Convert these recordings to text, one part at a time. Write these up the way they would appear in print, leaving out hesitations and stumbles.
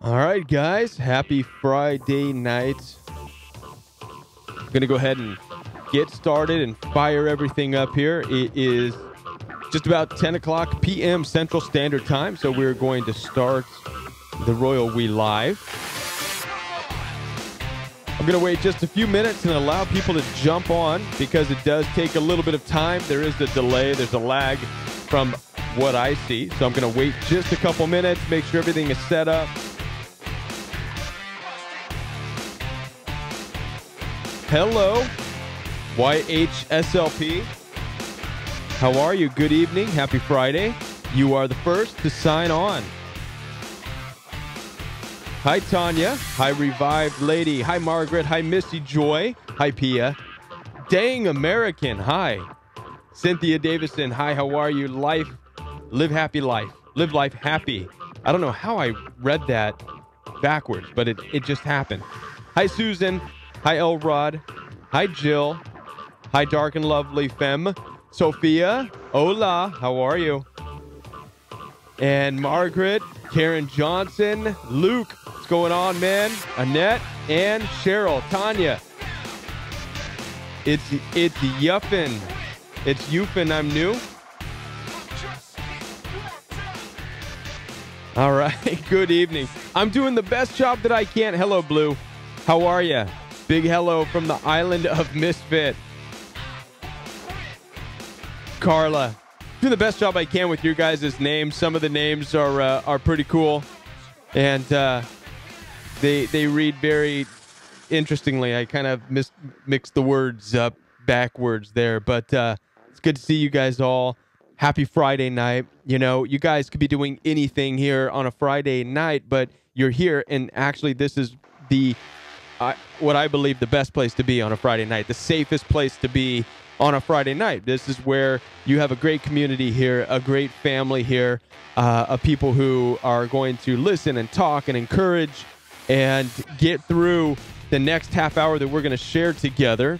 All right, guys. Happy Friday night. I'm going to go ahead and get started and fire everything up here. It is just about 10 o'clock p.m. Central Standard Time, so we're going to start the Royal We Live. I'm going to wait just a few minutes and allow people to jump on because it does take a little bit of time. There is a delay. There's a lag from what I see. So I'm going to wait just a couple minutes, make sure everything is set up. Hello, YHSLP. How are you? Good evening. Happy Friday. You are the first to sign on. Hi, Tanya. Hi, Revived Lady. Hi, Margaret. Hi, Missy Joy. Hi, Pia. Dang American. Hi. Cynthia Davison. Hi, how are you? Live happy life. Live life happy. I don't know how I read that backwards, but it just happened. Hi, Susan. Hi, Elrod. Hi, Jill. Hi, Dark and Lovely Femme. Sophia. Hola. How are you? And Margaret. Karen Johnson. Luke. What's going on, man? Annette. And Cheryl. Tanya. It's Yuffin. It's Yufin. I'm new. All right. Good evening. I'm doing the best job that I can. Hello, Blue. How are you? Big hello from the island of Misfit. Carla. Doing the best job I can with your guys' names. Some of the names are pretty cool. And they read very interestingly. I kind of mixed the words up backwards there. But it's good to see you guys all. Happy Friday night. You know, you guys could be doing anything here on a Friday night, but you're here. And actually, this is what I believe the best place to be on a Friday night, the safest place to be on a Friday night. This is where you have a great community here, a great family here, of people who are going to listen and talk and encourage and get through the next half hour that we're going to share together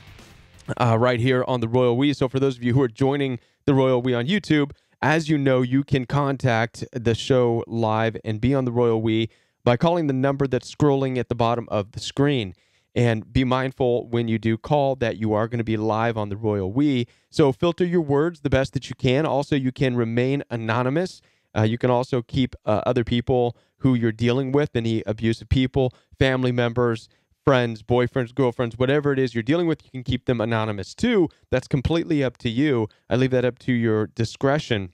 right here on the Royal We. So for those of you who are joining the Royal We on YouTube, as you know, you can contact the show live and be on the Royal We by calling the number that's scrolling at the bottom of the screen. And be mindful when you do call that you are going to be live on the Royal We. So filter your words the best that you can. Also, you can remain anonymous. You can also keep other people who you're dealing with, any abusive people, family members, friends, boyfriends, girlfriends, whatever it is you're dealing with, you can keep them anonymous too. That's completely up to you. I leave that up to your discretion.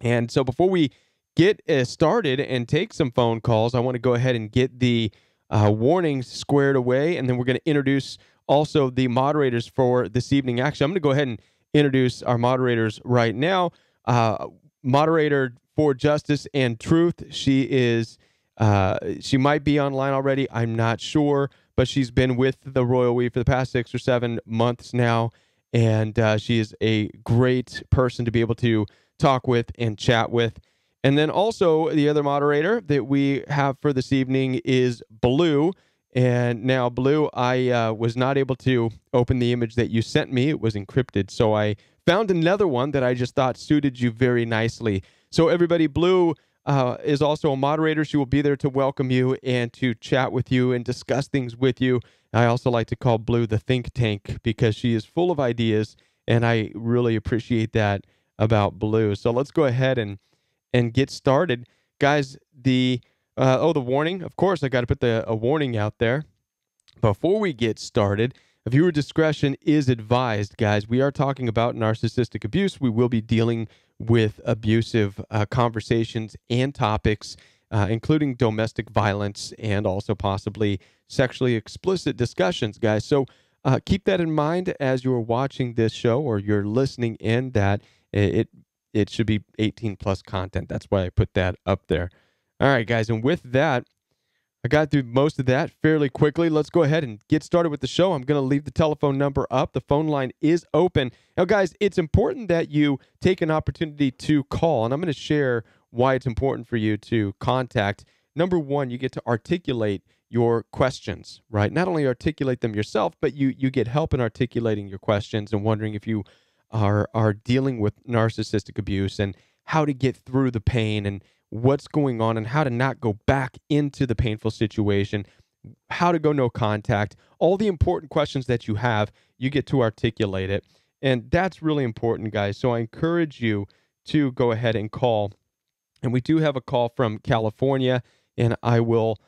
And so before we get started and take some phone calls, I want to go ahead and get the warnings squared away, and then we're going to introduce also the moderators for this evening. Actually, I'm going to go ahead and introduce our moderators right now. Moderator for Justice and Truth. She might be online already. I'm not sure, but she's been with the Royal We for the past 6 or 7 months now, and she is a great person to be able to talk with and chat with. And then also the other moderator that we have for this evening is Blue. And now, Blue, I was not able to open the image that you sent me. It was encrypted. So I found another one that I just thought suited you very nicely. So everybody, Blue is also a moderator. She will be there to welcome you and to chat with you and discuss things with you. I also like to call Blue the think tank because she is full of ideas, and I really appreciate that about Blue. So let's go ahead and get started. Guys, the warning. Of course, I got to put a warning out there. Before we get started, viewer discretion is advised, guys. We are talking about narcissistic abuse. We will be dealing with abusive conversations and topics, including domestic violence and also possibly sexually explicit discussions, guys. So keep that in mind as you're watching this show or you're listening in, that it should be 18 plus content. That's why I put that up there. All right, guys. And with that, I got through most of that fairly quickly. Let's go ahead and get started with the show. I'm going to leave the telephone number up. The phone line is open. Now, guys, it's important that you take an opportunity to call, and I'm going to share why it's important for you to contact. Number one, you get to articulate your questions, right? Not only articulate them yourself, but you get help in articulating your questions and wondering if you are dealing with narcissistic abuse and how to get through the pain and what's going on and how to not go back into the painful situation, how to go no contact, all the important questions that you have, you get to articulate it. And that's really important, guys. So I encourage you to go ahead and call. And we do have a call from California, and I will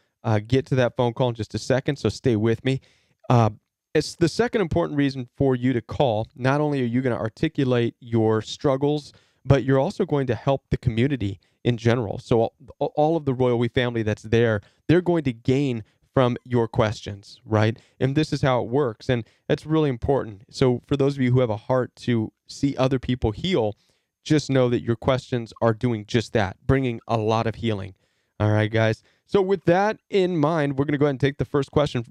get to that phone call in just a second. So stay with me. Uh, it's the second important reason for you to call. Not only are you going to articulate your struggles, but you're also going to help the community in general. So all of the Royal We family that's there, they're going to gain from your questions, right? And this is how it works. And that's really important. So for those of you who have a heart to see other people heal, just know that your questions are doing just that, bringing a lot of healing. All right, guys. So with that in mind, we're going to go ahead and take the first question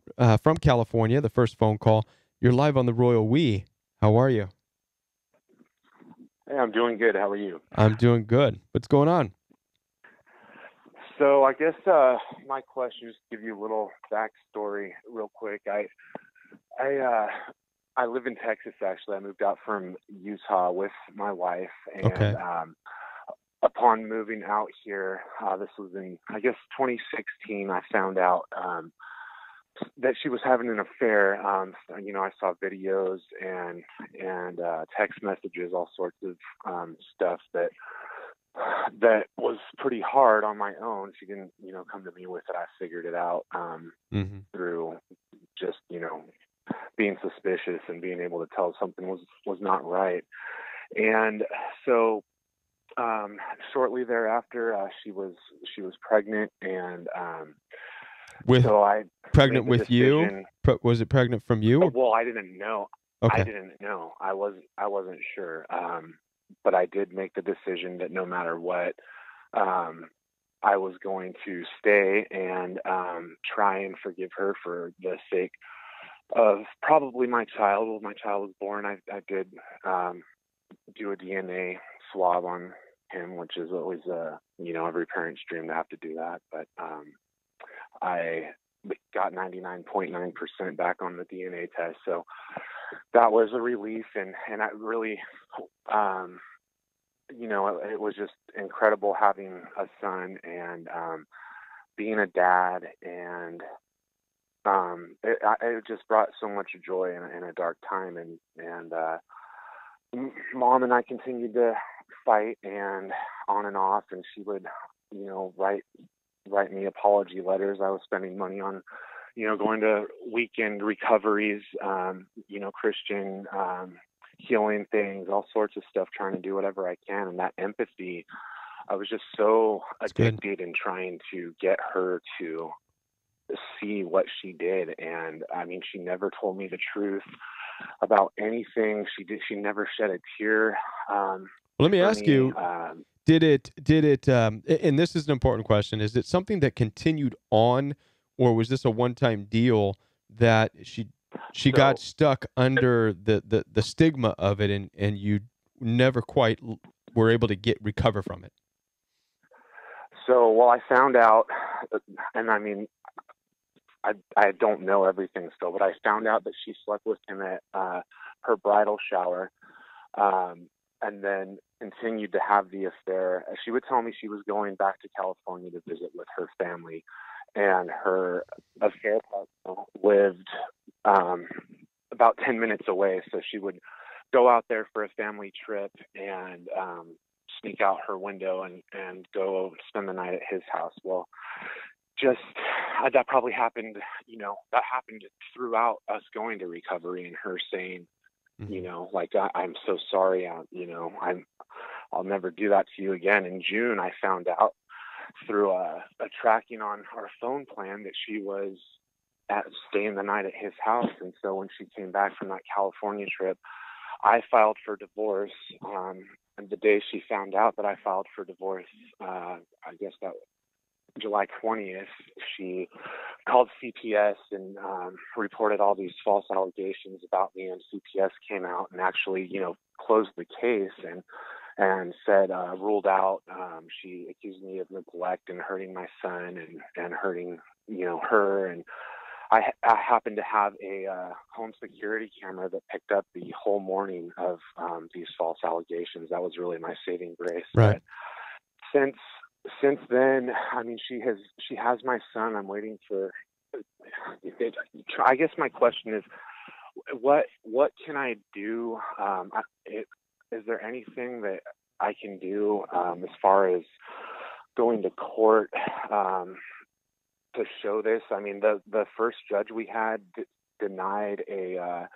from California, the first phone call. You're live on the Royal We. How are you? Hey, I'm doing good. How are you? I'm doing good. What's going on? So I guess my question is to give you a little backstory real quick. I live in Texas, actually. I moved out from Utah with my wife, and Okay. upon moving out here, this was in, I guess, 2016, I found out that she was having an affair. I saw videos and text messages, all sorts of stuff that was pretty hard on my own. She didn't, come to me with it. I figured it out through just, being suspicious and being able to tell something was not right. And so shortly thereafter, she was pregnant, and With so I pregnant made the with you? decision. Was it pregnant from you? Well, I didn't know. I Okay. didn't know. I wasn't sure. But I did make the decision that no matter what, I was going to stay and try and forgive her for the sake of probably my child. When my child was born, I did do a DNA swab on him, which is always every parent's dream to have to do that. But I got 99.9% back on the DNA test, so that was a relief, and I really, it was just incredible having a son and being a dad, and it just brought so much joy in a dark time, and Mom and I continued to fight and on and off, and she would, write me apology letters. I was spending money on going to weekend recoveries, Christian healing things, all sorts of stuff, trying to do whatever I can. And that empathy, I was just so addicted in trying to get her to see what she did. And I mean, she never told me the truth about anything. She never shed a tear. Let me ask you, did it, and this is an important question, is it something that continued on, or was this a one-time deal that she got stuck under the stigma of it, and you never quite were able to recover from it? So, well, I found out, and I mean, I don't know everything still, but I found out that she slept with him at her bridal shower, and then continued to have the affair. She would tell me she was going back to California to visit with her family, and her affair partner lived about 10 minutes away. So she would go out there for a family trip and sneak out her window and go spend the night at his house. Well, just that probably happened, that happened throughout us going to recovery, and her saying, like, I'm so sorry. I'll never do that to you again. In June, I found out through a tracking on our phone plan that she was staying the night at his house. And so when she came back from that California trip, I filed for divorce. And the day she found out that I filed for divorce, I guess that July 20th, she called CPS and reported all these false allegations about me, and CPS came out and actually, closed the case and said, ruled out. She accused me of neglect and hurting my son and hurting, her. And I happened to have a home security camera that picked up the whole morning of these false allegations. That was really my saving grace. Right. But since then, I mean, she has my son. I'm waiting for. I guess my question is, what can I do? Is there anything that I can do as far as going to court to show this? I mean, the first judge we had denied a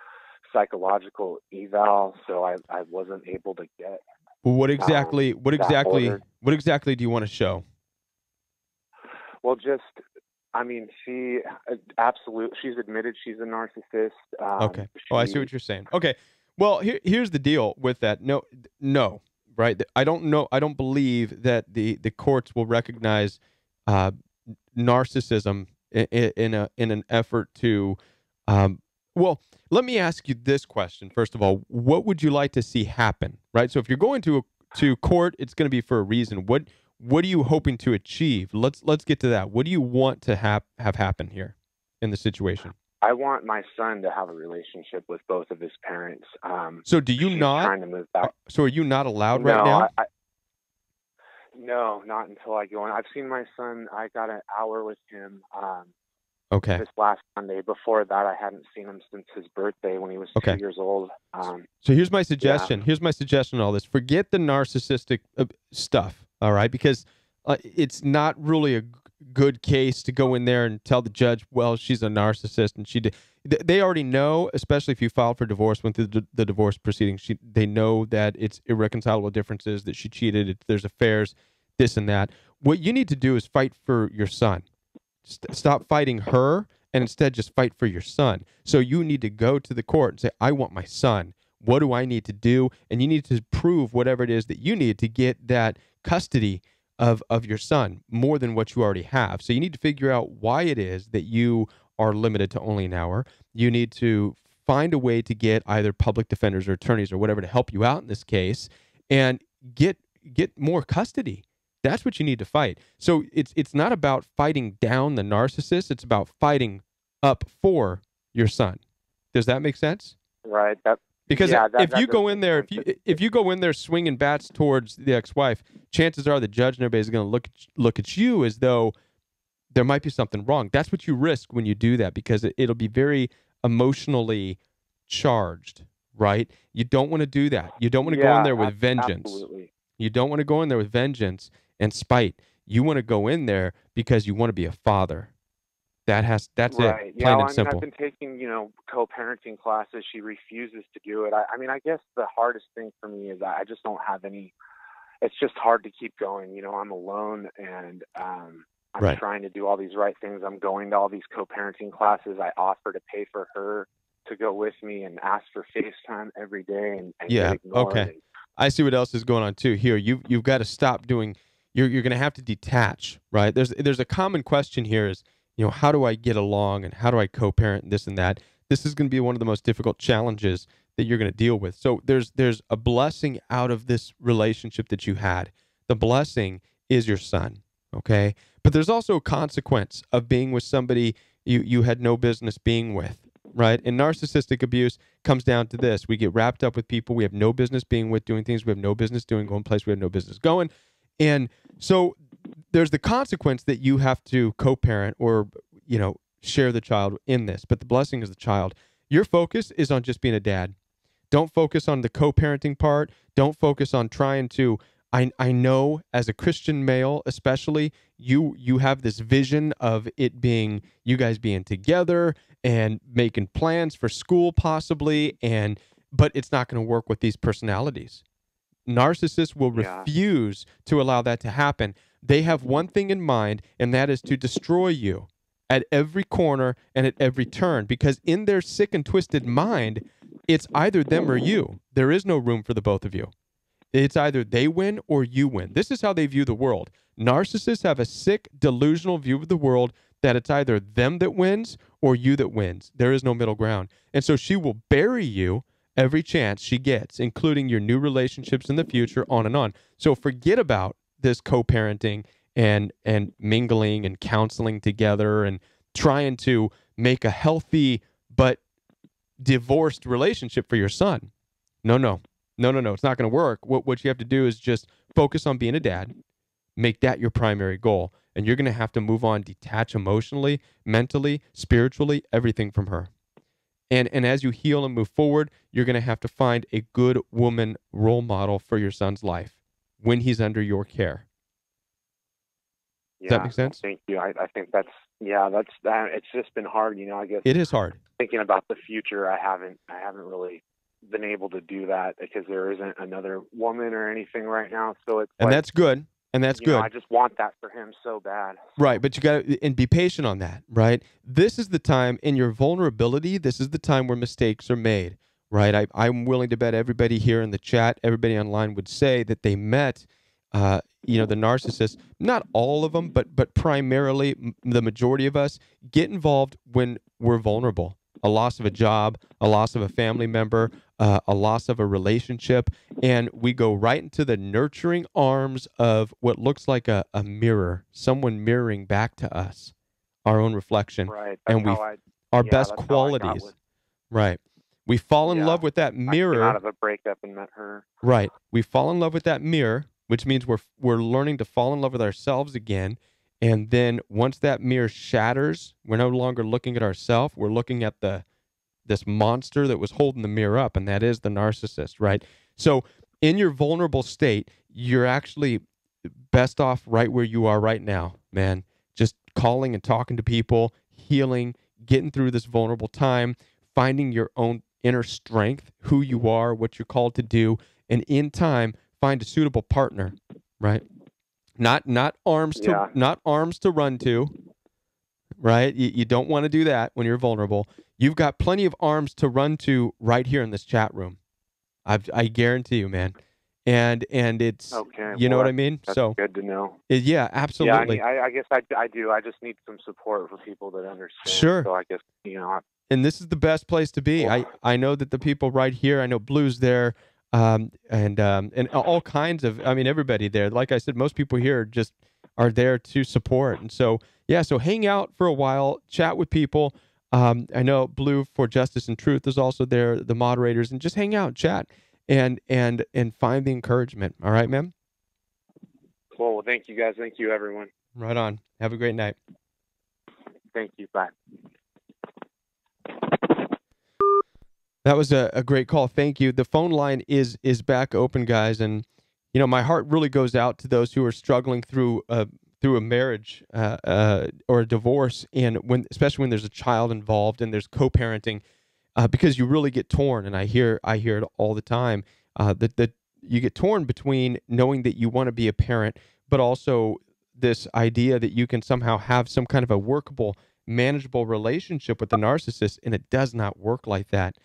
psychological eval, so I wasn't able to get. What exactly do you want to show? Well, just, I mean, she's admitted she's a narcissist. Okay. Oh, I see what you're saying. Okay. Well, here's the deal with that. No, right? I don't know. I don't believe that the courts will recognize narcissism in an effort to. Well, let me ask you this question first of all. What would you like to see happen? Right. So if you're going to court, it's going to be for a reason. What are you hoping to achieve? Let's get to that. What do you want to have happen here in the situation? I want my son to have a relationship with both of his parents. So do you not? Trying to move back. So are you not allowed right now? No, not until I go in. I've seen my son. I got an hour with him. Okay. This last Sunday. Before that, I hadn't seen him since his birthday when he was 2 years old. So here's my suggestion. Yeah. Here's my suggestion on all this. Forget the narcissistic stuff, all right? Because it's not really a good case to go in there and tell the judge, well, she's a narcissist and she did. They already know, especially if you filed for divorce, went through the divorce proceedings, they know that it's irreconcilable differences, that she cheated, there's affairs, this and that. What you need to do is fight for your son. Stop fighting her and instead just fight for your son. So you need to go to the court and say, I want my son. What do I need to do? And you need to prove whatever it is that you need to get that custody of your son more than what you already have. So you need to figure out why it is that you are limited to only an hour. You need to find a way to get either public defenders or attorneys or whatever to help you out in this case and get more custody. That's what you need to fight. So it's not about fighting down the narcissist. It's about fighting up for your son. Does that make sense? Right. Because if you go in there, if you go in there swinging bats towards the ex-wife, chances are the judge and everybody's going to look at you as though there might be something wrong. That's what you risk when you do that, because it'll be very emotionally charged, right? You don't want to do that. You don't want to go in there with vengeance. Absolutely. You don't want to go in there with vengeance and spite. You want to go in there because you want to be a father. That's right. it. Plain and simple. I've been taking, co-parenting classes. She refuses to do it. I mean, I guess the hardest thing for me is I just don't have any. It's just hard to keep going. I'm alone, and I'm trying to do all these right things. I'm going to all these co-parenting classes. I offer to pay for her to go with me and ask for FaceTime every day, and get ignored. Okay. I see what else is going on too. Here, you've got to stop doing. You're going to have to detach, right? There's a common question here is, how do I get along and how do I co-parent and this and that? This is going to be one of the most difficult challenges that you're going to deal with. So there's a blessing out of this relationship that you had. The blessing is your son, okay? But there's also a consequence of being with somebody you had no business being with, right? And narcissistic abuse comes down to this. We get wrapped up with people we have no business being with, doing things we have no business doing, going places we have no business going. And so there's the consequence that you have to co-parent or, share the child in this. But the blessing is the child. Your focus is on just being a dad. Don't focus on the co-parenting part. Don't focus on trying to, I know as a Christian male, especially, you have this vision of it being, you guys being together and making plans for school possibly, but it's not going to work with these personalities. Narcissists will refuse to allow that to happen. They have one thing in mind, and that is to destroy you at every corner and at every turn, because in their sick and twisted mind, it's either them or you. There is no room for the both of you. It's either they win or you win. This is how they view the world. Narcissists have a sick, delusional view of the world that it's either them that wins or you that wins. There is no middle ground. And so she will bury you every chance she gets, including your new relationships in the future, on and on. So forget about this co-parenting and mingling and counseling together and trying to make a healthy but divorced relationship for your son. No. It's not going to work. What you have to do is just focus on being a dad, Make that your primary goal. And you're going to have to move on, detach emotionally, mentally, spiritually, everything from her. And as you heal and move forward, you're going to have to find a good woman role model for your son's life when he's under your care. Does that make sense? Thank you. I think that's it's just been hard, I guess. It is hard. Thinking about the future, I haven't really been able to do that because there isn't another woman or anything right now. So it's that's good. And that's good. I just want that for him so bad. Right, but you got to and be patient on that, right? This is the time in your vulnerability, this is the time where mistakes are made, right? I'm willing to bet everybody here in the chat, everybody online would say that they met, the narcissist. Not all of them, but primarily the majority of us get involved when we're vulnerable. A loss of a job, a loss of a family member, a loss of a relationship, and we go right into the nurturing arms of what looks like a mirror, someone mirroring back to us our own reflection, right. and our best qualities. Right. We fall in love with that mirror. I came out of a breakup and met her. Right. We fall in love with that mirror, which means we're learning to fall in love with ourselves again. And then once that mirror shatters, we're no longer looking at ourselves. We're looking at this monster that was holding the mirror up, and that is the narcissist, right? So in your vulnerable state, you're actually best off right where you are right now, man. Just calling and talking to people, healing, getting through this vulnerable time, finding your own inner strength, who you are, what you're called to do, and in time, find a suitable partner, right? Not arms to run to, right? You don't want to do that when you're vulnerable. You've got plenty of arms to run to right here in this chat room. I guarantee you, man. And it's okay. You know what I mean? That's so good to know. Yeah, absolutely. Yeah, I guess I do. I just need some support from people that understand. Sure. So I guess and this is the best place to be. I know that the people right here. I know Blue's there. And all kinds of, everybody there. Like I said, most people here are there to support. And so, so hang out for a while, chat with people. I know Blue for Justice and Truth is also there, the moderators, and just hang out, chat, and find the encouragement. All right, man? Cool. Well, thank you, guys. Thank you, everyone. Right on. Have a great night. Thank you. Bye. That was a great call. Thank you. The phone line is back open, guys, and my heart really goes out to those who are struggling through a marriage or a divorce, and especially when there's a child involved and there's co-parenting, because you really get torn. And I hear it all the time that you get torn between knowing that you want to be a parent, but also this idea that you can somehow have some kind of a workable, manageable relationship with the narcissist, and it does not work like that.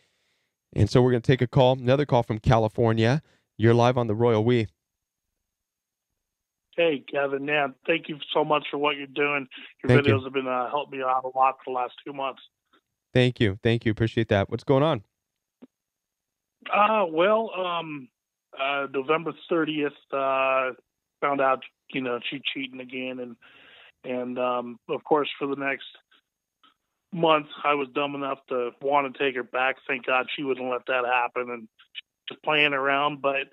And so we're going to take another call from California. You're live on the Royal We. Hey, Kevin, man, thank you so much for what you're doing. Your videos have been helping me out a lot for the last 2 months. Thank you. Appreciate that. What's going on? November 30th, found out, she's cheating again. And of course, for the next month, I was dumb enough to want to take her back. Thank God she wouldn't let that happen, and just playing around. But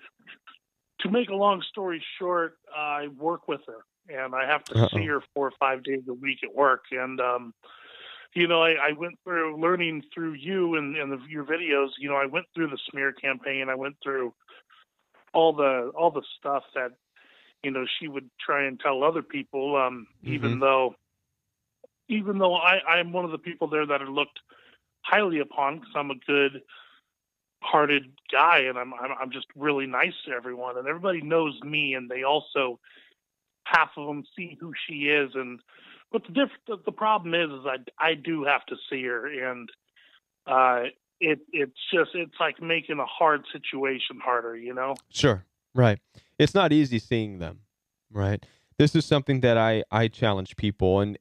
to make a long story short, I work with her, and I have to see her 4 or 5 days a week at work. And, I went through learning through you and your videos. I went through the smear campaign. I went through all the stuff that, she would try and tell other people, even though I'm one of the people there that are looked highly upon because I'm a good-hearted guy, and I'm just really nice to everyone, and everybody knows me, and they also, half of them see who she is, but the problem is I do have to see her, and it's like making a hard situation harder, Sure, right. It's not easy seeing them, right? This is something that I challenge people, and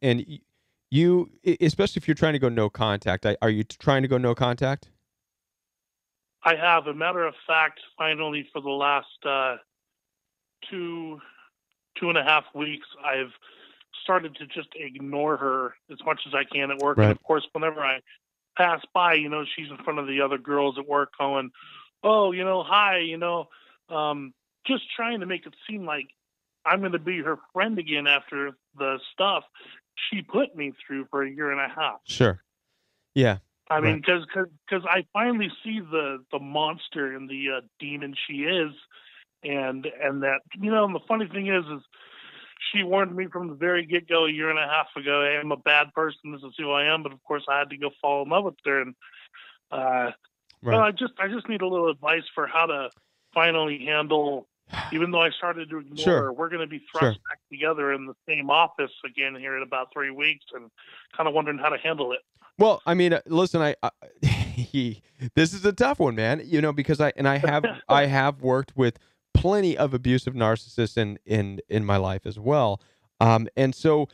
you, especially if you're trying to go no contact. Are you trying to go no contact? I have. A matter of fact, finally, for the last 2.5 weeks, I've started to just ignore her as much as I can at work. Right. And of course, whenever I pass by, she's in front of the other girls at work going, "Oh, hi," just trying to make it seem like I'm going to be her friend again after the stuff she put me through for a year and a half. Sure. Yeah. I mean, because I finally see the monster and the demon she is, and that, you know, and the funny thing is she warned me from the very get-go a year and a half ago, hey, I'm a bad person, this is who I am, but of course I had to go fall in love with her, and well, I just need a little advice for how to finally handle, even though I started to ignore her, we're going to be thrust back together in the same office again here in about 3 weeks, and kind of wondering how to handle it. Well, I mean, listen, this is a tough one, man. You know, because I have worked with plenty of abusive narcissists in my life as well, and so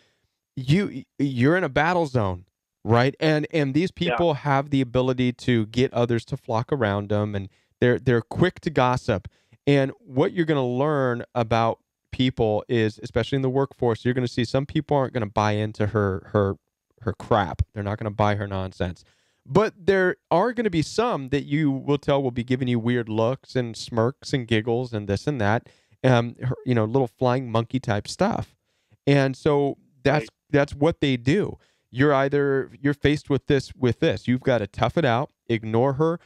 you're in a battle zone, right? And these people have the ability to get others to flock around them, and they're quick to gossip. And what you're going to learn about people is, especially in the workforce, you're going to see some people aren't going to buy into her crap. They're not going to buy her nonsense. But there are going to be some that you will tell will be giving you weird looks and smirks and giggles and this and that, you know, little flying monkey type stuff. And so that's what they do. You're faced with this. You've got to tough it out, ignore her,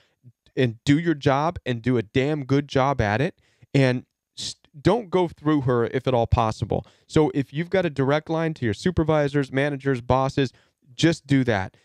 and do your job and do a damn good job at it. And don't go through her if at all possible. So if you've got a direct line to your supervisors, managers, bosses, just do that.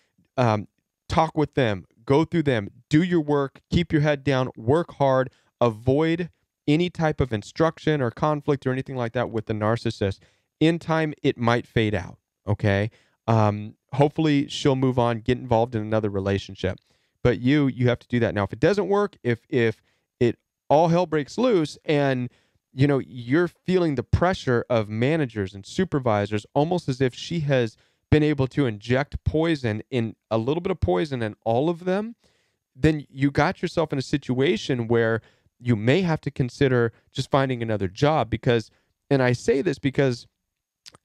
Talk with them, go through them, do your work, keep your head down, work hard, avoid any type of instruction or conflict or anything like that with the narcissist. In time, it might fade out, okay? Hopefully, she'll move on, get involved in another relationship. But you have to do that. Now, if it doesn't work, if it all hell breaks loose and you know, you're feeling the pressure of managers and supervisors almost as if she has been able to inject a little bit of poison in all of them, then you got yourself in a situation where you may have to consider just finding another job because, and I say this because,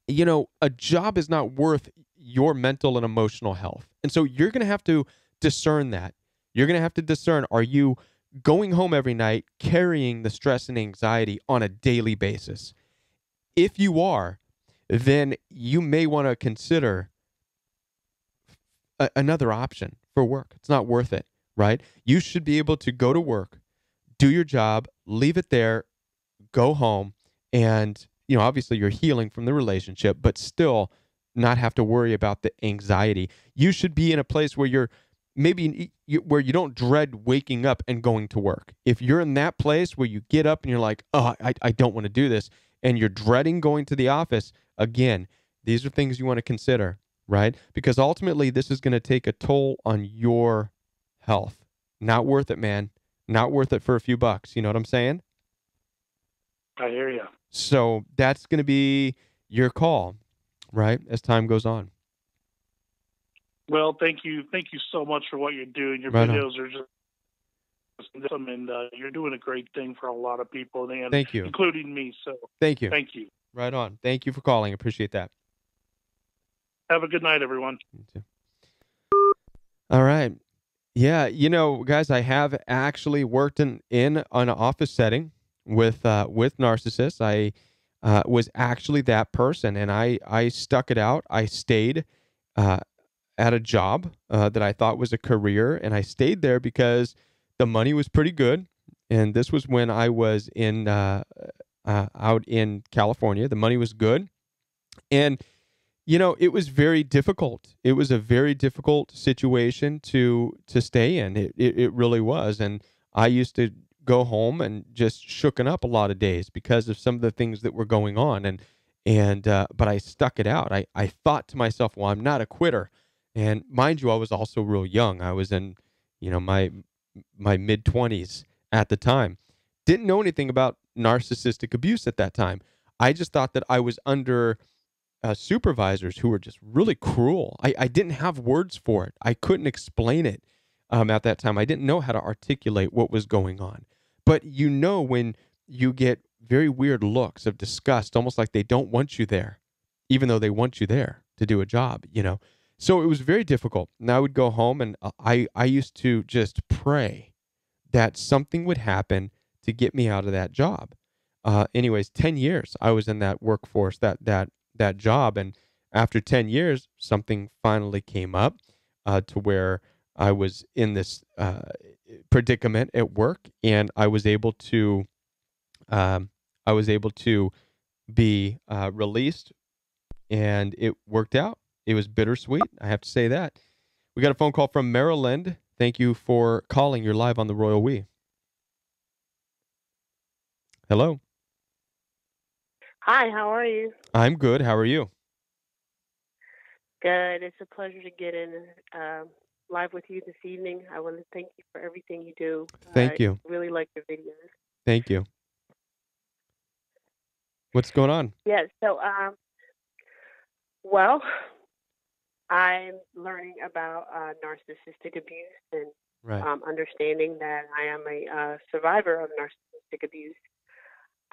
you know, a job is not worth your mental and emotional health. And so you're going to have to discern that. You're going to have to discern, are you going home every night carrying the stress and anxiety on a daily basis? If you are, then you may want to consider another option for work. It's not worth it, right? You should be able to go to work, do your job, leave it there, go home, and, you know, obviously you're healing from the relationship, but still not have to worry about the anxiety. You should be in a place where you're where you don't dread waking up and going to work. If you're in that place where you get up and you're like, oh, I don't want to do this, and you're dreading going to the office, again, these are things you want to consider, right? Because ultimately, this is going to take a toll on your health. Not worth it, man. Not worth it for a few bucks. You know what I'm saying? I hear you. So that's going to be your call, right, as time goes on. Well, thank you so much for what you're doing. Your videos are just awesome, and you're doing a great thing for a lot of people, and thank you, including me. So thank you. Right on. Thank you for calling. Appreciate that. Have a good night, everyone. You too. All right. Yeah, you know, guys, I have actually worked in an office setting with narcissists. I was actually that person, and I stuck it out. I stayed at a job that I thought was a career, and I stayed there because the money was pretty good. And this was when I was out in California. The money was good, and you know, it was very difficult. It was a very difficult situation to stay in. It really was, and I used to go home and just shooken up a lot of days because of some of the things that were going on, but I stuck it out. I thought to myself, well, I'm not a quitter. And mind you, I was also real young. I was in, you know, my mid-20s at the time. Didn't know anything about narcissistic abuse at that time. I just thought that I was under supervisors who were just really cruel. I didn't have words for it. I couldn't explain it at that time. I didn't know how to articulate what was going on. But you know when you get very weird looks of disgust, almost like they don't want you there, even though they want you there to do a job, you know. So it was very difficult. And I would go home and I used to just pray that something would happen to get me out of that job. anyways, 10 years I was in that workforce, that job. And after 10 years, something finally came up to where I was in this predicament at work, and I was able to um, be released, and it worked out. It was bittersweet, I have to say that. We got a phone call from Maryland. Thank you for calling. You're live on the Royal We. Hello. Hi, how are you? I'm good. How are you? Good. It's a pleasure to get in live with you this evening. I want to thank you for everything you do. Thank I you. really like your videos. Thank you. What's going on? Yeah, so, well, I'm learning about narcissistic abuse and Right. understanding that I am a survivor of narcissistic abuse.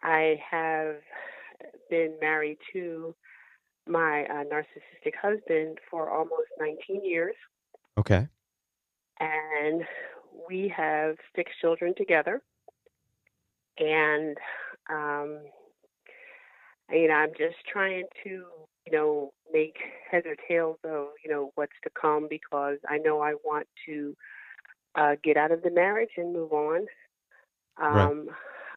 I have been married to my narcissistic husband for almost 19 years, Okay. and we have 6 children together. And, um, I'm just trying to, make heads or tails of, what's to come because I know I want to get out of the marriage and move on. Right. Um,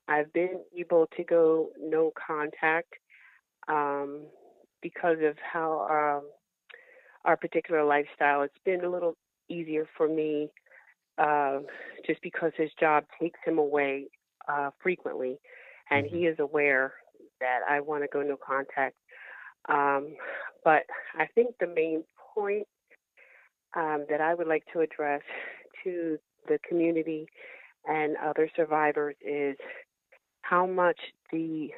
I've been able to go no contact um, because of how our particular lifestyle. It's been a little easier for me uh, just because his job takes him away frequently, and Hmm. he is aware that I want to go no contact. Um, but I think the main point that I would like to address to the community and other survivors is how much the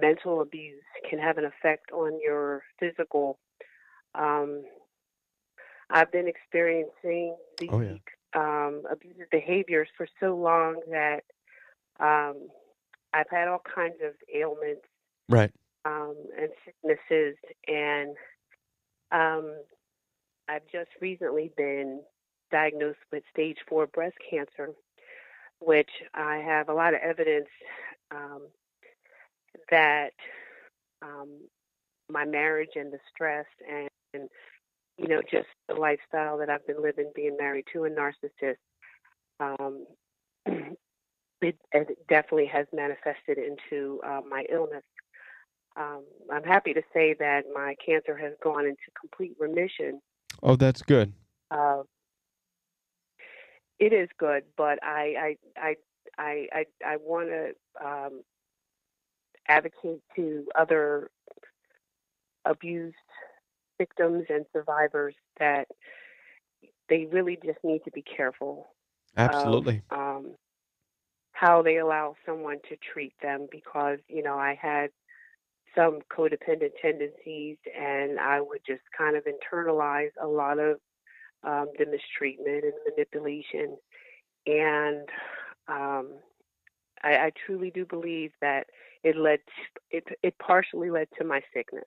mental abuse can have an effect on your physical. Um, I've been experiencing Oh, yeah. the abusive behaviors for so long that um, I've had all kinds of ailments Right. and sicknesses, and um, I've just recently been diagnosed with stage 4 breast cancer, which I have a lot of evidence um, that um, my marriage and the stress and just the lifestyle that I've been living, being married to a narcissist, um, it definitely has manifested into my illness. I'm happy to say that my cancer has gone into complete remission. Oh, that's good. Uh, it is good, but I want to advocate to other abused victims and survivors that they really just need to be careful of Absolutely. how they allow someone to treat them because, I had some codependent tendencies and I would just kind of internalize a lot of the mistreatment and manipulation. And um, I truly do believe that it partially led to my sickness.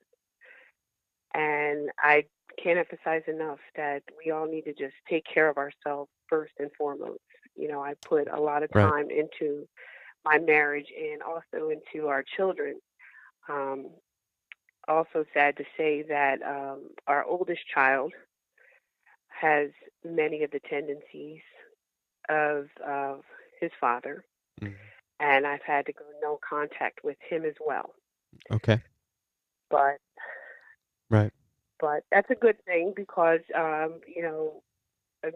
And I can't emphasize enough that we all need to just take care of ourselves first and foremost. I put a lot of Right. time into my marriage and also into our children. Um, Also, sad to say that our oldest child has many of the tendencies of his father, Mhm. and I've had to go no contact with him as well. Okay. But Right. that's a good thing because I'm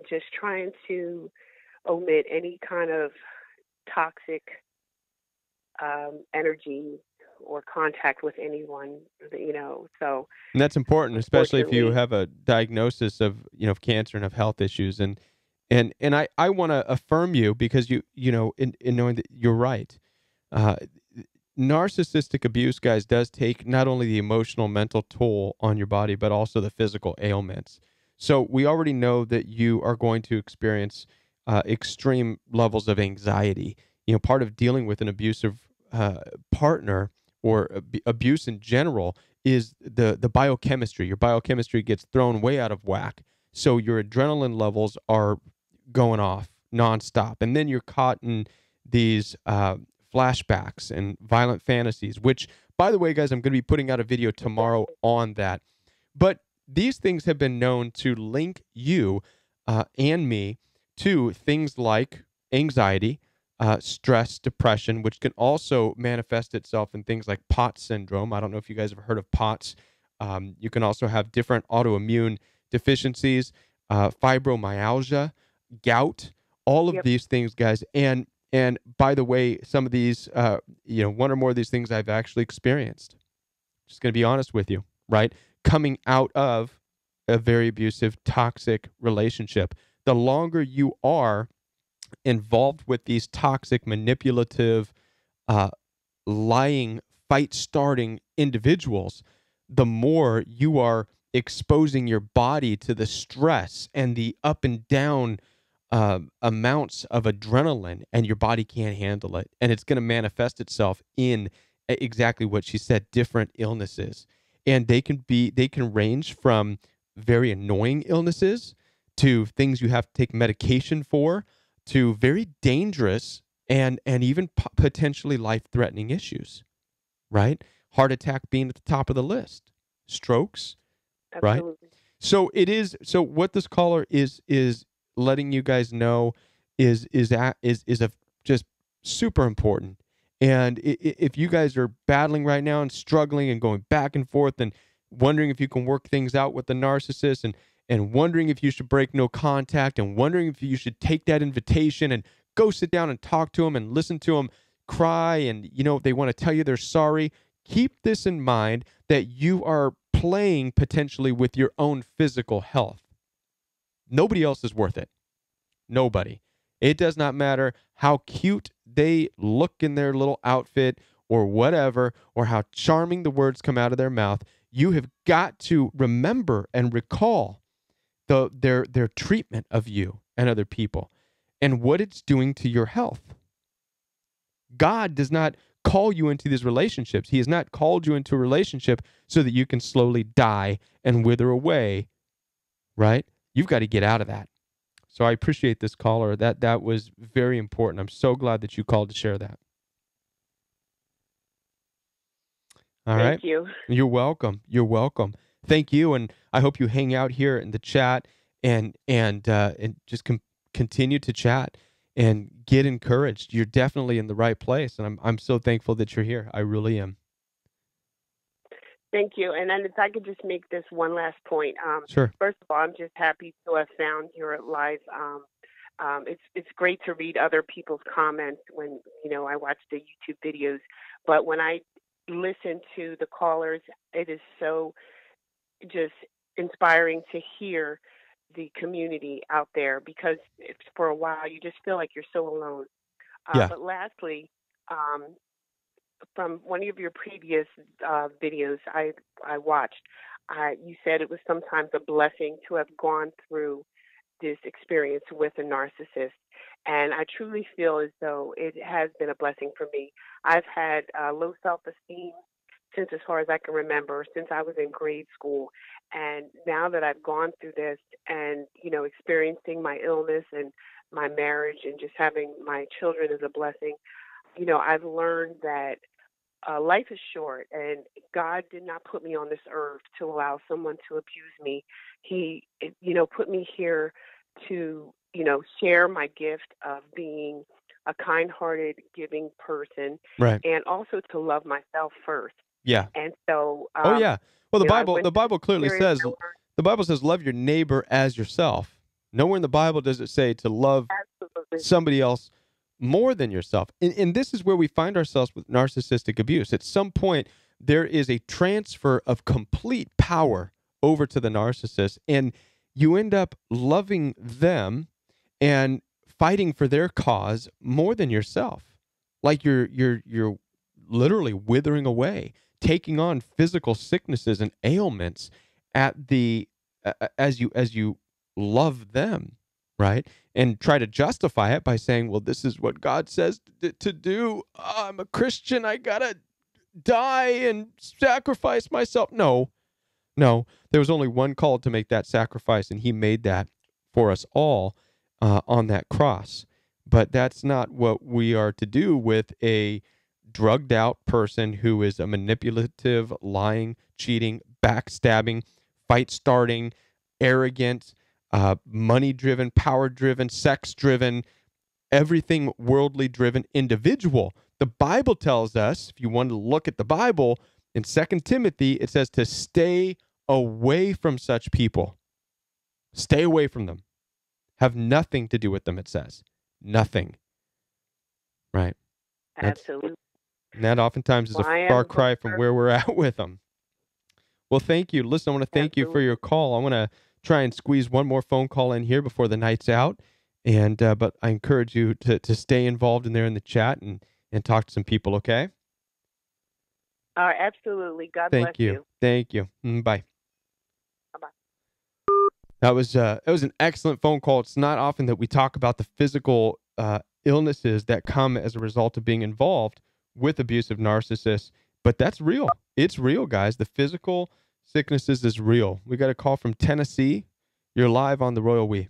just trying to omit any kind of toxic energy or contact with anyone. So And that's important, especially if you unfortunately, have a diagnosis of, cancer and have health issues. And I want to affirm you because in knowing that you're right. Uh, Narcissistic abuse, guys, does take not only the emotional, mental toll on your body, but also the physical ailments. So we already know that you are going to experience extreme levels of anxiety. Part of dealing with an abusive partner or abuse in general is the biochemistry. Your biochemistry gets thrown way out of whack. So your adrenaline levels are going off nonstop. And then you're caught in these flashbacks and violent fantasies, which, by the way, guys, I'm going to be putting out a video tomorrow on that. But these things have been known to link you and me to things like anxiety, stress, depression, which can also manifest itself in things like POTS syndrome. I don't know if you guys have heard of POTS. You can also have different autoimmune deficiencies, fibromyalgia, gout, all of these things, guys. And by the way, some of these, one or more of these things I've actually experienced. Just going to be honest with you, right? Coming out of a very abusive, toxic relationship. The longer you are involved with these toxic, manipulative, lying, fight-starting individuals, the more you are exposing your body to the stress and the up and down amounts of adrenaline, and your body can't handle it. And it's going to manifest itself in exactly what she said, different illnesses. And they can range from very annoying illnesses to things you have to take medication for, to very dangerous and even potentially life-threatening issues, right? Heart attack being at the top of the list, strokes, Absolutely. right? So what this caller is letting you guys know is just super important. And if you guys are battling right now and struggling and going back and forth and wondering if you can work things out with the narcissist, and wondering if you should break no contact, and wondering if you should take that invitation and go sit down and talk to them and listen to them cry, and they want to tell you they're sorry, keep this in mind, that you are playing potentially with your own physical health. Nobody else is worth it. Nobody. It does not matter how cute they look in their little outfit or whatever, or how charming the words come out of their mouth. You have got to remember and recall their treatment of you and other people and what it's doing to your health. God does not call you into these relationships. He has not called you into a relationship so that you can slowly die and wither away, right? You've got to get out of that. So I appreciate this caller. That was very important. I'm so glad that you called to share that. All right. Thank you. You're welcome. You're welcome. Thank you, and I hope you hang out here in the chat and just continue to chat and get encouraged. You're definitely in the right place, and I'm so thankful that you're here. I really am. Thank you. And then if I could just make this one last point. Sure. First of all, I'm just happy to have found your live. It's great to read other people's comments when I watch the YouTube videos, but when I listen to the callers, it is so just inspiring to hear the community out there, because for a while you just feel like you're so alone. Yeah. But lastly, from one of your previous videos I watched, you said it was sometimes a blessing to have gone through this experience with a narcissist. And I truly feel as though it has been a blessing for me. I've had low self-esteem since as far as I can remember, since I was in grade school. And now that I've gone through this and, experiencing my illness and my marriage and just having my children as a blessing, I've learned that life is short, and God did not put me on this earth to allow someone to abuse me. He, put me here to, share my gift of being a kind-hearted, giving person, right, and also to love myself first. Yeah. And so, oh yeah. Well, the Bible clearly says, the Bible says, love your neighbor as yourself. Nowhere in the Bible does it say to love somebody else more than yourself. And this is where we find ourselves with narcissistic abuse. At some point, there is a transfer of complete power over to the narcissist, and you end up loving them and fighting for their cause more than yourself. Like you're literally withering away, taking on physical sicknesses and ailments at the as you love them, right? And try to justify it by saying, well, this is what God says to do. I'm a Christian. I gotta die and sacrifice myself. No, there was only one call to make that sacrifice, and he made that for us all on that cross. But that's not what we are to do with a drugged out person who is a manipulative, lying, cheating, backstabbing, fight starting, arrogant, money driven, power driven, sex driven, everything worldly driven individual. The Bible tells us, if you want to look at the Bible, in 2 Timothy, it says to stay away from such people. Stay away from them. Have nothing to do with them, it says. Nothing. Right? Absolutely. And that oftentimes is a far cry from where we're at with them. Well, thank you. Listen, I want to thank you for your call. I want to try and squeeze one more phone call in here before the night's out. And but I encourage you to stay involved in there in the chat and talk to some people, okay? Absolutely. God bless you. Thank you. Bye. Bye-bye. That was an excellent phone call. It's not often that we talk about the physical illnesses that come as a result of being involved with abusive narcissists, but that's real. It's real, guys. The physical sicknesses is real. We got a call from Tennessee. You're live on the Royal We.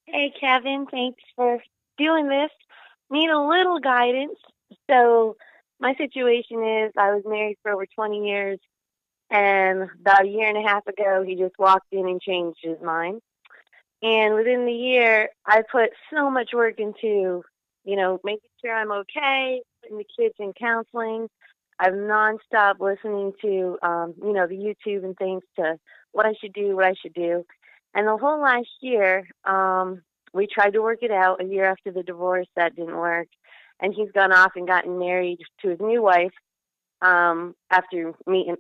Hey, Kevin. Thanks for doing this. Need a little guidance. So my situation is I was married for over 20 years, and about a year and a half ago, he just walked in and changed his mind. And within the year, I put so much work into, making sure I'm okay, putting the kids in counseling. I've nonstop listening to, the YouTube and things to what I should do. And the whole last year, we tried to work it out a year after the divorce. That didn't work. And he's gone off and gotten married to his new wife after meeting,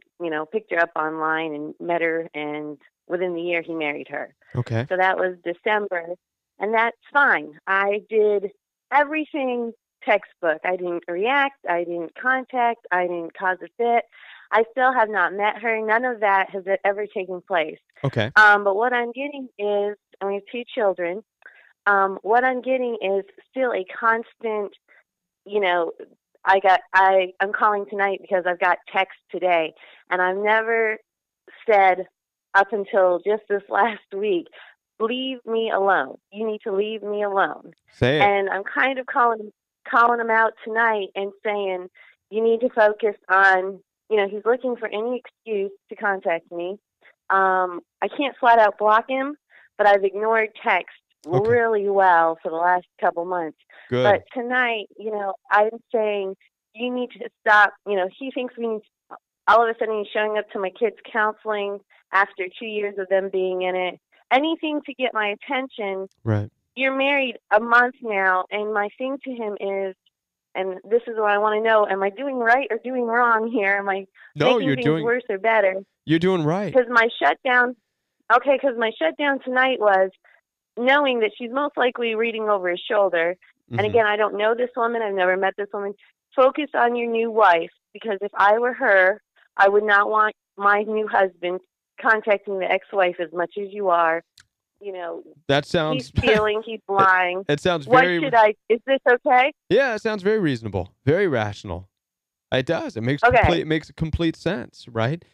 picked her up online and met her. And within the year, he married her. Okay. So that was December. And that's fine. I did everything textbook. I didn't react. I didn't contact. I didn't cause a fit. I still have not met her. None of that has ever taken place. Okay. But what I'm getting is, and we have 2 children, what I'm getting is still a constant, I'm calling tonight because I've got text today, and I've never said up until just this last week, leave me alone. You need to leave me alone. Say it. And I'm kind of calling him out tonight and saying, you need to focus on, he's looking for any excuse to contact me. I can't flat out block him, but I've ignored text really well for the last couple months. Good. But tonight, I'm saying you need to stop. He thinks we need to, all of a sudden he's showing up to my kids' counseling after 2 years of them being in it. Anything to get my attention. Right. You're married a month now, and my thing to him is, and this is what I want to know, am I doing right or doing wrong here? Am I making things worse or better? You're doing right. Because my shutdown tonight was knowing that she's most likely reading over his shoulder. Mm-hmm. And again, I don't know this woman. I've never met this woman. Focus on your new wife, because if I were her, I would not want my new husband contacting the ex-wife as much as you are. That sounds. He's stealing. He's lying. It sounds very. Is this okay? Yeah, it sounds very reasonable, very rational. It does. It makes complete sense, right?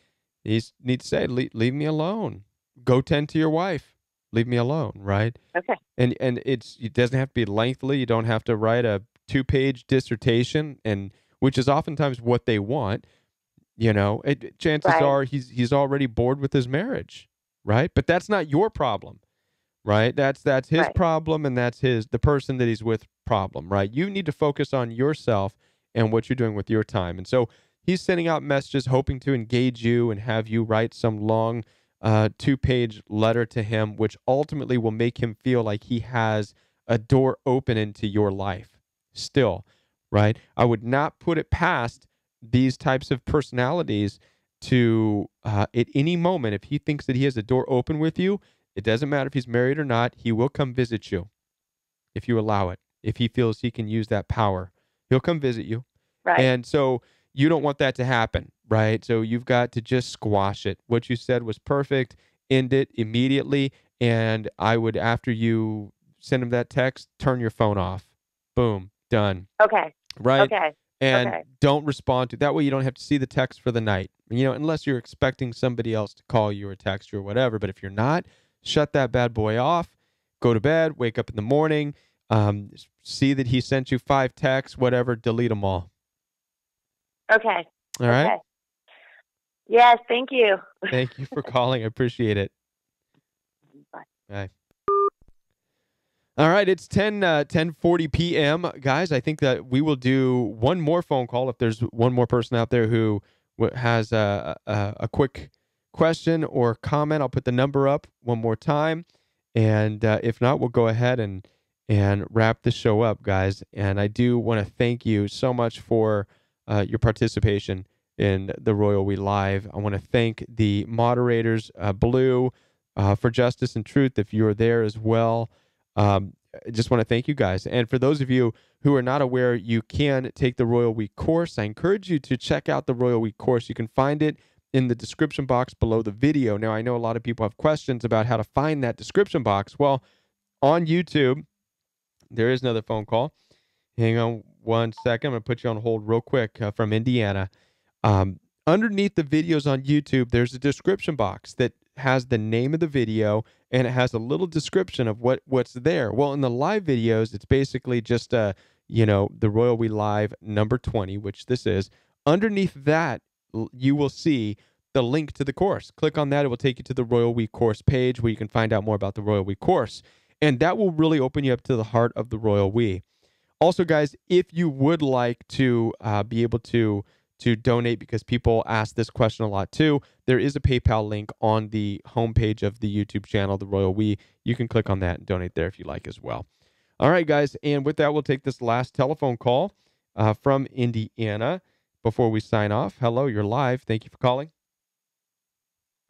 You need to say, leave me alone. Go tend to your wife. Leave me alone, right? Okay. And it doesn't have to be lengthy. You don't have to write a 2-page dissertation, and which is oftentimes what they want. Chances are he's already bored with his marriage, right? But that's not your problem, right? That's his problem, and that's the person that he's with problem, right? You need to focus on yourself and what you're doing with your time. And so he's sending out messages hoping to engage you and have you write some long 2-page letter to him, which ultimately will make him feel like he has a door open into your life still, right? I would not put it past these types of personalities to, at any moment, if he thinks that he has a door open with you, it doesn't matter if he's married or not, he will come visit you if you allow it. If he feels he can use that power, he'll come visit you. Right. And so you don't want that to happen, right? So you've got to just squash it. What you said was perfect. End it immediately. And I would, after you send him that text, turn your phone off. Boom. Done. Okay. Right? Okay. And don't respond to that way. You don't have to see the text for the night, unless you're expecting somebody else to call you or text you or whatever. But if you're not, shut that bad boy off, go to bed, wake up in the morning. See that he sent you 5 texts, whatever, delete them all. Okay. All right? Okay. Yes, thank you. Thank you for calling. I appreciate it. Bye. Bye. All right, it's 10:40 p.m. Guys, I think that we will do one more phone call if there's one more person out there who has a quick question or comment. I'll put the number up one more time, and if not, we'll go ahead and wrap the show up, guys. And I do want to thank you so much for your participation in the Royal We Live. I want to thank the moderators, Blue, for Justice and Truth, if you're there as well. I just want to thank you guys. And for those of you who are not aware, you can take the Royal We course. I encourage you to check out the Royal We course. You can find it in the description box below the video. Now, I know a lot of people have questions about how to find that description box. Well, on YouTube, there is another phone call. Hang on one second. I'm going to put you on hold real quick from Indiana. Underneath the videos on YouTube, there's a description box that has the name of the video, and it has a little description of what's there. Well, in the live videos, it's basically just the Royal We Live number 20, which this is. Underneath that, you will see the link to the course. Click on that. It will take you to the Royal We course page where you can find out more about the Royal We course. And that will really open you up to the heart of the Royal We. Also, guys, if you would like to be able to donate, because people ask this question a lot too, there is a PayPal link on the homepage of the YouTube channel, The Royal We. You can click on that and donate there if you like as well. All right, guys, and with that, we'll take this last telephone call from Indiana before we sign off. Hello, you're live. Thank you for calling.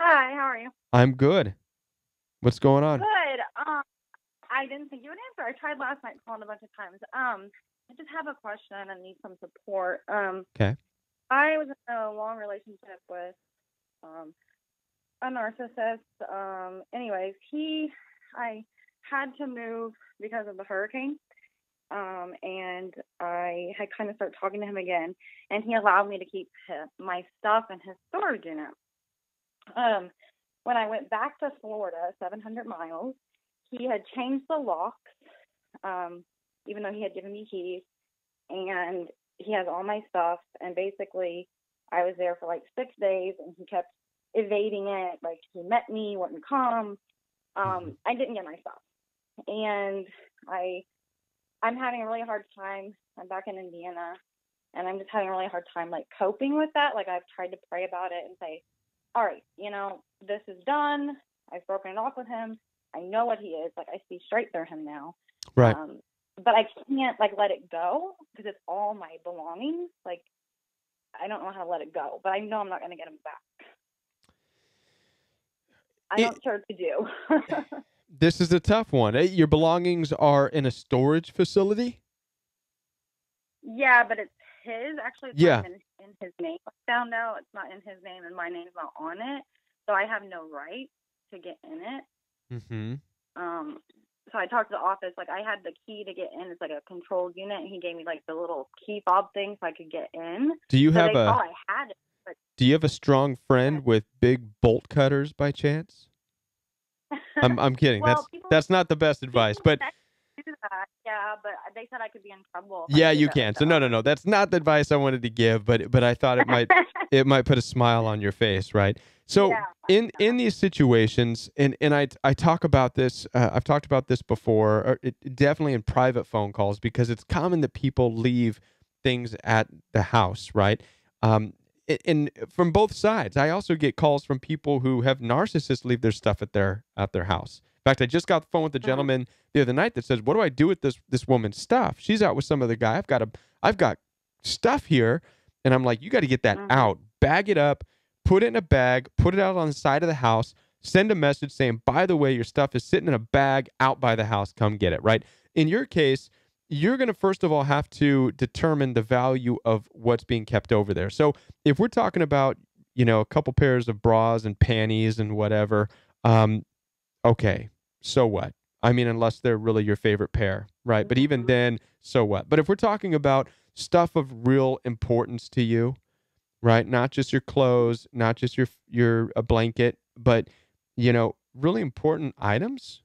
Hi, how are you? I'm good. What's going on? Good. I didn't think you would answer. I tried last night calling a bunch of times. I just have a question and need some support. Okay. I was in a long relationship with a narcissist. Anyways, I had to move because of the hurricane. And I had kind of started talking to him again, and he allowed me to keep my stuff in his storage unit. When I went back to Florida, 700 miles, he had changed the locks, even though he had given me keys, and he has all my stuff. And basically, I was there for like 6 days, and he kept evading it. Like, he met me, wouldn't come. I didn't get my stuff, and I'm having a really hard time. I'm back in Indiana, and I'm just having a really hard time, like, coping with that. Like, I've tried to pray about it and say, all right, this is done. I've broken it off with him. I know what he is. Like, I see straight through him now. Right. But I can't, like, let it go because it's all my belongings. Like, I don't know how to let it go, but I know I'm not going to get him back. I'm not sure what to do. This is a tough one. Your belongings are in a storage facility? Yeah, but it's his. Actually, it's not in his name. I found out it's not in his name, and my name's not on it. So I have no right to get in it. Mm-hmm. So I talked to the office. Like, I had the key to get in. It's like a controlled unit, and he gave me like the little key fob thing so I could get in. Do you have I had it, but... Do you have a strong friend with big bolt cutters by chance? I'm kidding. Well, that's not the best advice, but yeah, but they said I could be in trouble. Yeah, you can. So no, that's not the advice I wanted to give, but I thought it might put a smile on your face, right? So in these situations, and I talk about this, I've talked about this before, definitely in private phone calls, because it's common that people leave things at the house, right? And from both sides, I also get calls from people who have narcissists leave their stuff at their house. In fact, I just got the phone with a gentleman the other night that says, "What do I do with this woman's stuff? She's out with some other guy. I've got stuff here," and I'm like, "You got to get that out. Bag it up, put it in a bag, put it out on the side of the house. Send a message saying, by the way, your stuff is sitting in a bag out by the house. Come get it." Right? In your case, you're going to first of all have to determine the value of what's being kept over there. So if we're talking about, a couple pairs of bras and panties and whatever, okay, so what? I mean, unless they're really your favorite pair, right? But even then, so what? But if we're talking about stuff of real importance to you, right? Not just your clothes, not just your blanket, but, really important items,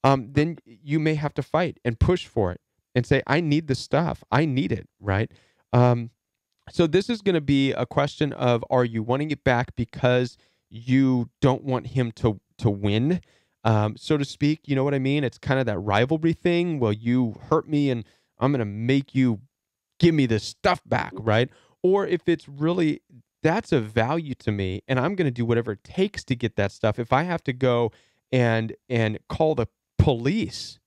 then you may have to fight and push for it and say, I need the stuff. I need it, right? So this is going to be a question of, are you wanting it back because you don't want him to win, so to speak? You know what I mean? It's kind of that rivalry thing. Well, you hurt me and I'm going to make you give me this stuff back, right? Or if it's really, that's of value to me and I'm going to do whatever it takes to get that stuff. If I have to go and call the police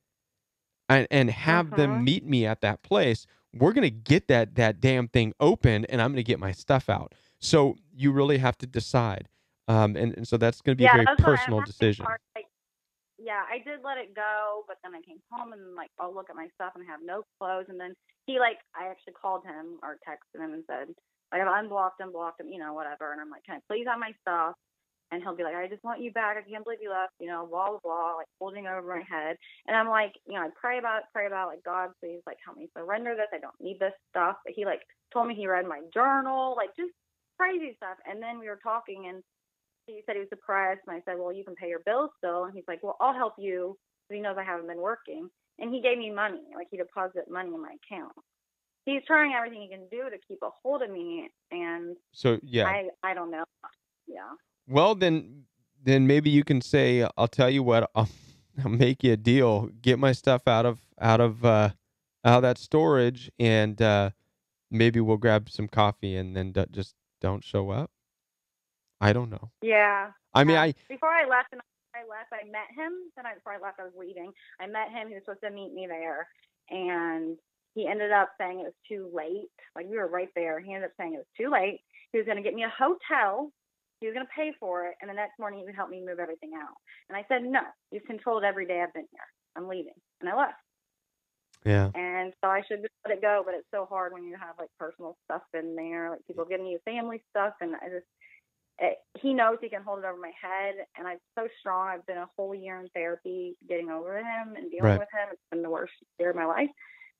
and have them meet me at that place, we're going to get that damn thing open and I'm going to get my stuff out. So you really have to decide. And so that's going to be a very personal decision. Yeah, I did let it go, but then I came home and like, I'll look at my stuff and I have no clothes. And then he like, I actually called him or texted him and said, like, I've unblocked him, you know, whatever. And I'm like, can I please have my stuff? And he'll be like, I just want you back. I can't believe you left, you know, blah, blah, blah, like holding over my head. And I'm like, you know, I pray about, like, God, please, like, help me surrender this. I don't need this stuff. But he, like, told me he read my journal, like, just crazy stuff. And then we were talking, and he said he was depressed. And I said, well, you can pay your bills still. And he's like, well, I'll help you. Because he knows I haven't been working. And he gave me money. Like, he deposited money in my account. He's trying everything he can do to keep a hold of me. And so, yeah, I don't know. Yeah. Well, then maybe you can say, I'll tell you what, I'll make you a deal. Get my stuff out of that storage, and maybe we'll grab some coffee, and then just don't show up. I don't know. Yeah. I mean, before I left, I met him. The night before I left, I was leaving. I met him. He was supposed to meet me there, and he ended up saying it was too late. Like, we were right there. He ended up saying it was too late. He was going to get me a hotel. He was going to pay for it, and the next morning he would help me move everything out. And I said, no, you've controlled every day I've been here. I'm leaving. And I left. Yeah. And so I should just let it go, but it's so hard when you have, like, personal stuff in there, like people giving you family stuff, and he knows he can hold it over my head, and I'm so strong. I've been a whole year in therapy getting over him and dealing with him. It's been the worst year of my life.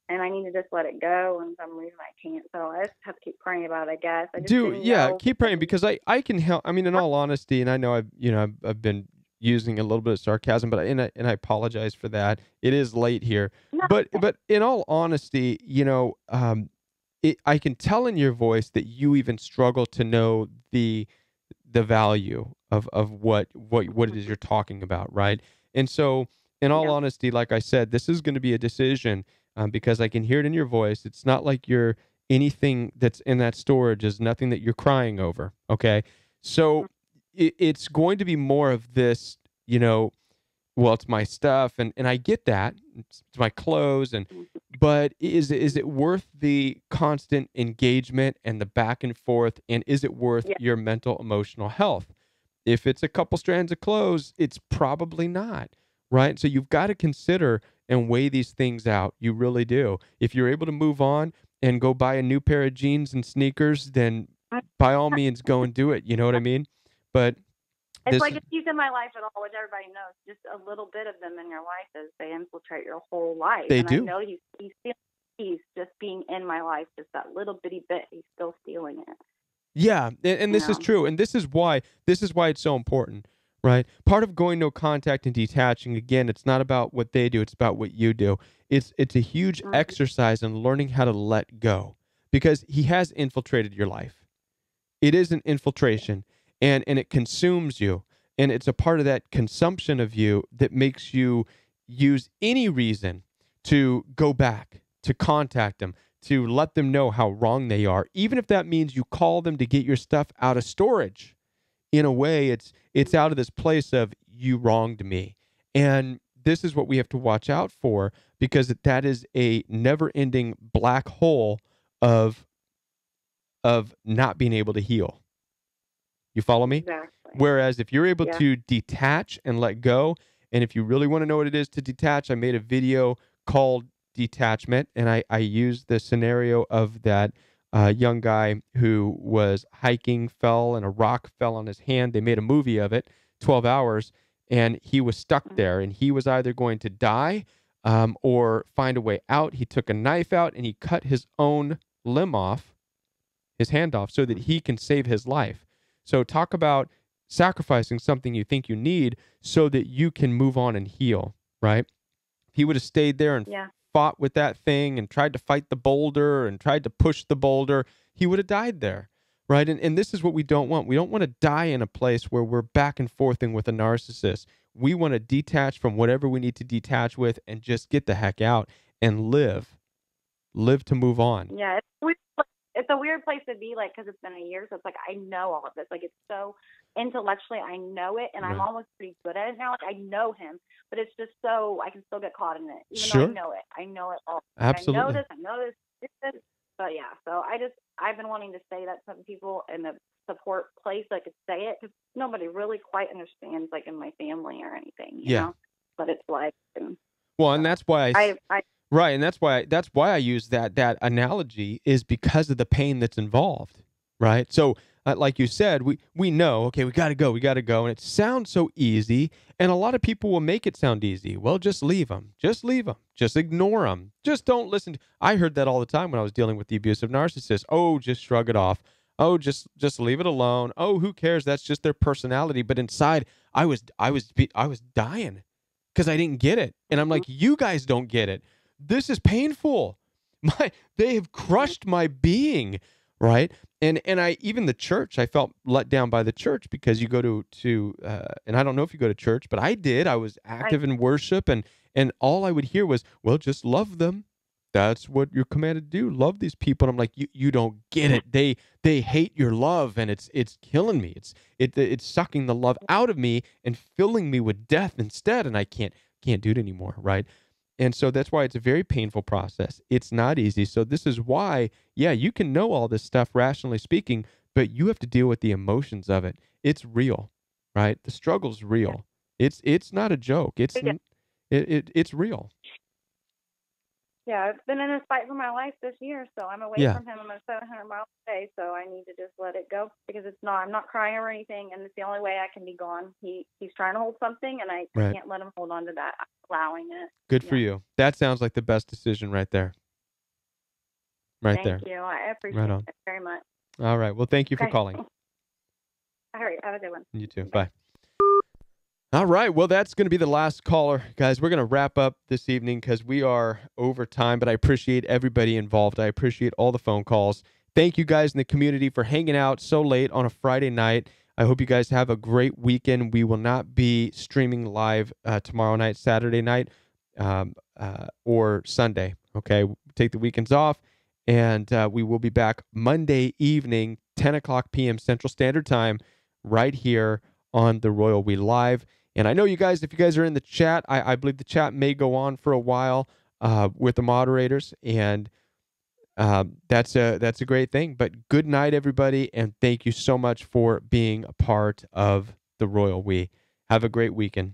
And I need to just let it go, and for some reason I can't. So I just have to keep praying about it, I guess. Keep praying, because I can help. I mean, in all honesty, and I know I've been using a little bit of sarcasm, but and I apologize for that. It is late here, but in all honesty, I can tell in your voice that you even struggle to know the value of what it is you're talking about, right? And so, in all honesty, like I said, this is going to be a decision. Because I can hear it in your voice. It's not like anything that's in that storage is nothing that you're crying over. Okay. So it's going to be more of this, well, it's my stuff. And I get that. It's my clothes. But is it worth the constant engagement and the back and forth? And is it worth your mental, emotional health? If it's a couple strands of clothes, it's probably not. Right. So you've got to consider and weigh these things out. You really do. If you're able to move on and go buy a new pair of jeans and sneakers, then by all means go and do it. You know what I mean? But it's like if he's in my life at all, which everybody knows, just a little bit of them in your life as they infiltrate your whole life. They and do. I know he's just being in my life, just that little bitty bit. He's still stealing it. Yeah, and this is true, and this is why it's so important. Right. Part of going no contact and detaching, again, it's not about what they do. It's about what you do. It's a huge exercise in learning how to let go, because he has infiltrated your life. It is an infiltration, and it consumes you. And it's a part of that consumption of you that makes you use any reason to go back, to contact them, to let them know how wrong they are, even if that means you call them to get your stuff out of storage. In a way, it's out of this place of, you wronged me. And this is what we have to watch out for, because that is a never-ending black hole of not being able to heal. You follow me? Exactly. Whereas if you're able to detach and let go, and if you really want to know what it is to detach, I made a video called Detachment, and I used the scenario of that young guy who was hiking, fell, and a rock fell on his hand. They made a movie of it, 12 hours, and he was stuck there, and he was either going to die or find a way out. He took a knife out, and he cut his own limb off, his hand off, so that he can save his life. So talk about sacrificing something you think you need so that you can move on and heal. right? If he would have stayed there and Yeah. fought with that thing and tried to fight the boulder and tried to push the boulder, he would have died there, right? And this is what we don't want. We don't want to die in a place where we're back and forthing with a narcissist. We want to detach from whatever we need to detach with and just get the heck out and live to move on. Yeah, it's a weird place to be, like, because it's been a year, so it's like I know all of this. Like, it's so intellectually I know it, and I'm almost pretty good at it now. Like, I know him, but it's just so I can still get caught in it, even though I know it. I know it all. Absolutely. I know this. But yeah, so I've been wanting to say that to some people in a support place, I could say it, because nobody really quite understands, like, in my family or anything, you know? But it's like, well, and that's why I right, and that's why I use that analogy, is because of the pain that's involved, right? So, like you said, we know, okay, we got to go, and it sounds so easy, and a lot of people will make it sound easy. Well, just leave them, just ignore them, just don't listen. I heard that all the time when I was dealing with the abusive narcissist. Oh, just shrug it off. Oh, just leave it alone. Oh, who cares? That's just their personality. But inside, I was dying because I didn't get it, and I'm like, you guys don't get it. This is painful. They have crushed my being, right? And I, even the church, I felt let down by the church, because you go to and I don't know if you go to church, but I did. I was active in worship, and all I would hear was, well, just love them. That's what you're commanded to do. Love these people. And I'm like, you don't get it. They hate your love, and it's killing me. It's sucking the love out of me and filling me with death instead, and I can't do it anymore, right? And so that's why it's a very painful process. It's not easy. So this is why, you can know all this stuff rationally speaking, but you have to deal with the emotions of it. It's real, right? The struggle's real. It's not a joke. It's real. Yeah, I've been in this fight for my life this year, so I'm away from him. I'm at 700 miles away, so I need to just let it go, because I'm not crying or anything, and it's the only way I can be gone. He's trying to hold something, and I can't let him hold on to that. I'm allowing it. Good for you. That sounds like the best decision right there. Thank you. I appreciate it very much. All right. Well, thank you for calling. All right. Have a good one. You too. Bye. All right. Well, that's going to be the last caller. Guys, we're going to wrap up this evening because we are over time, but I appreciate everybody involved. I appreciate all the phone calls. Thank you guys in the community for hanging out so late on a Friday night. I hope you guys have a great weekend. We will not be streaming live tomorrow night, Saturday night, or Sunday. Okay. Take the weekends off, and we will be back Monday evening, 10 o'clock p.m. Central Standard Time, right here on the Royal We Live. And I know you guys, if you guys are in the chat, I believe the chat may go on for a while with the moderators, and that's a great thing. But good night, everybody, and thank you so much for being a part of the Royal We. Have a great weekend.